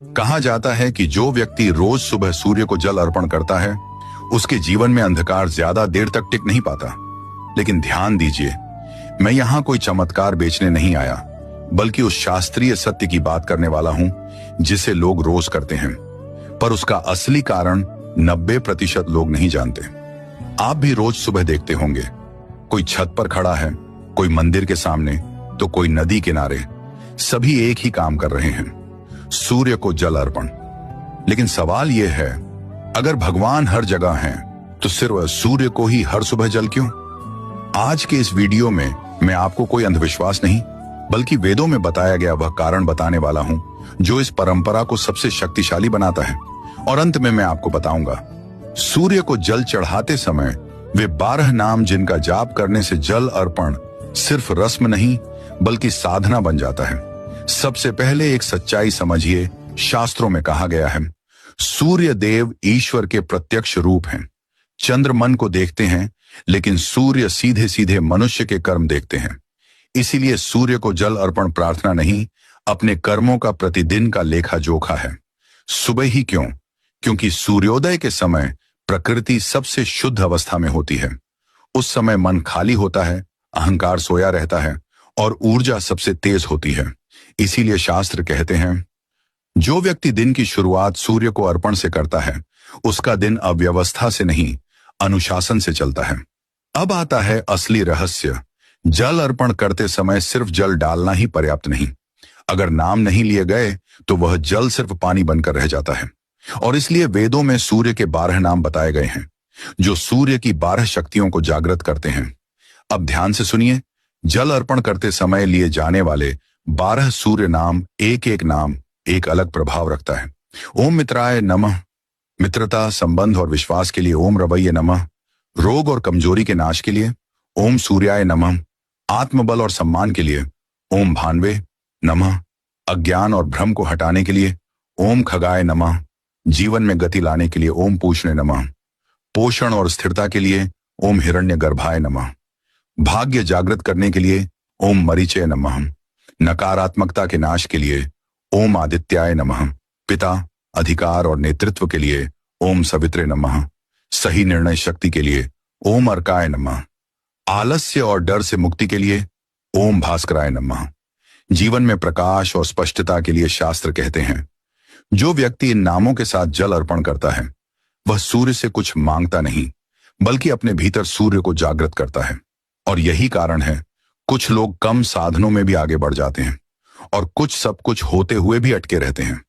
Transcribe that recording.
कहा जाता है कि जो व्यक्ति रोज सुबह सूर्य को जल अर्पण करता है उसके जीवन में अंधकार ज्यादा देर तक टिक नहीं पाता। लेकिन ध्यान दीजिए, मैं यहाँ कोई चमत्कार बेचने नहीं आया, बल्कि उस शास्त्रीय सत्य की बात करने वाला हूँ जिसे लोग रोज करते हैं, पर उसका असली कारण 90% लोग नहीं जानते। आप भी रोज सुबह देखते होंगे, कोई छत पर खड़ा है, कोई मंदिर के सामने, तो कोई नदी किनारे, सभी एक ही काम कर रहे हैं, सूर्य को जल अर्पण। लेकिन सवाल यह है, अगर भगवान हर जगह हैं, तो सिर्फ सूर्य को ही हर सुबह जल क्यों? आज के इस वीडियो में मैं आपको कोई अंधविश्वास नहीं, बल्कि वेदों में बताया गया वह कारण बताने वाला हूं जो इस परंपरा को सबसे शक्तिशाली बनाता है। और अंत में मैं आपको बताऊंगा, सूर्य को जल चढ़ाते समय वे 12 नाम जिनका जाप करने से जल अर्पण सिर्फ रस्म नहीं बल्कि साधना बन जाता है। सबसे पहले एक सच्चाई समझिए, शास्त्रों में कहा गया है, सूर्य देव ईश्वर के प्रत्यक्ष रूप हैं। चंद्र मन को देखते हैं, लेकिन सूर्य सीधे सीधे मनुष्य के कर्म देखते हैं। इसीलिए सूर्य को जल अर्पण प्रार्थना नहीं, अपने कर्मों का प्रतिदिन का लेखा जोखा है। सुबह ही क्यों? क्योंकि सूर्योदय के समय प्रकृति सबसे शुद्ध अवस्था में होती है। उस समय मन खाली होता है, अहंकार सोया रहता है और ऊर्जा सबसे तेज होती है। इसीलिए शास्त्र कहते हैं, जो व्यक्ति दिन की शुरुआत सूर्य को अर्पण से करता है उसका दिन अव्यवस्था से नहीं, अनुशासन से चलता है। अब आता है असली रहस्य। जल अर्पण करते समय सिर्फ जल डालना ही पर्याप्त नहीं। अगर नाम नहीं लिए गए तो वह जल सिर्फ पानी बनकर रह जाता है। और इसलिए वेदों में सूर्य के 12 नाम बताए गए हैं जो सूर्य की 12 शक्तियों को जागृत करते हैं। अब ध्यान से सुनिए, जल अर्पण करते समय लिए जाने वाले 12 सूर्य नाम, एक एक नाम एक अलग प्रभाव रखता है। ओम मित्राय नमः, मित्रता, संबंध और विश्वास के लिए ओम रवैये नमः। रोग और कमजोरी के नाश के लिए ओम सूर्याय नमः। आत्मबल और सम्मान के लिए ओम भानवे नमः। अज्ञान और भ्रम को हटाने के लिए ओम खगाय नमः। जीवन में गति लाने के लिए ओम पूषणे नमः। पोषण और स्थिरता के लिए ओम हिरण्यगर्भाय नमः। भाग्य जागृत करने के लिए ओम मरीचय नमः। नकारात्मकता के नाश के लिए ओम आदित्याय नमः। पिता, अधिकार और नेतृत्व के लिए ओम सवित्रे नमः। सही निर्णय शक्ति के लिए ओम अर्काय नमः। आलस्य और डर से मुक्ति के लिए ओम भास्कराय नमः। जीवन में प्रकाश और स्पष्टता के लिए शास्त्र कहते हैं, जो व्यक्ति इन नामों के साथ जल अर्पण करता है वह सूर्य से कुछ मांगता नहीं, बल्कि अपने भीतर सूर्य को जागृत करता है। और यही कारण है कुछ लोग कम साधनों में भी आगे बढ़ जाते हैं और कुछ सब कुछ होते हुए भी अटके रहते हैं।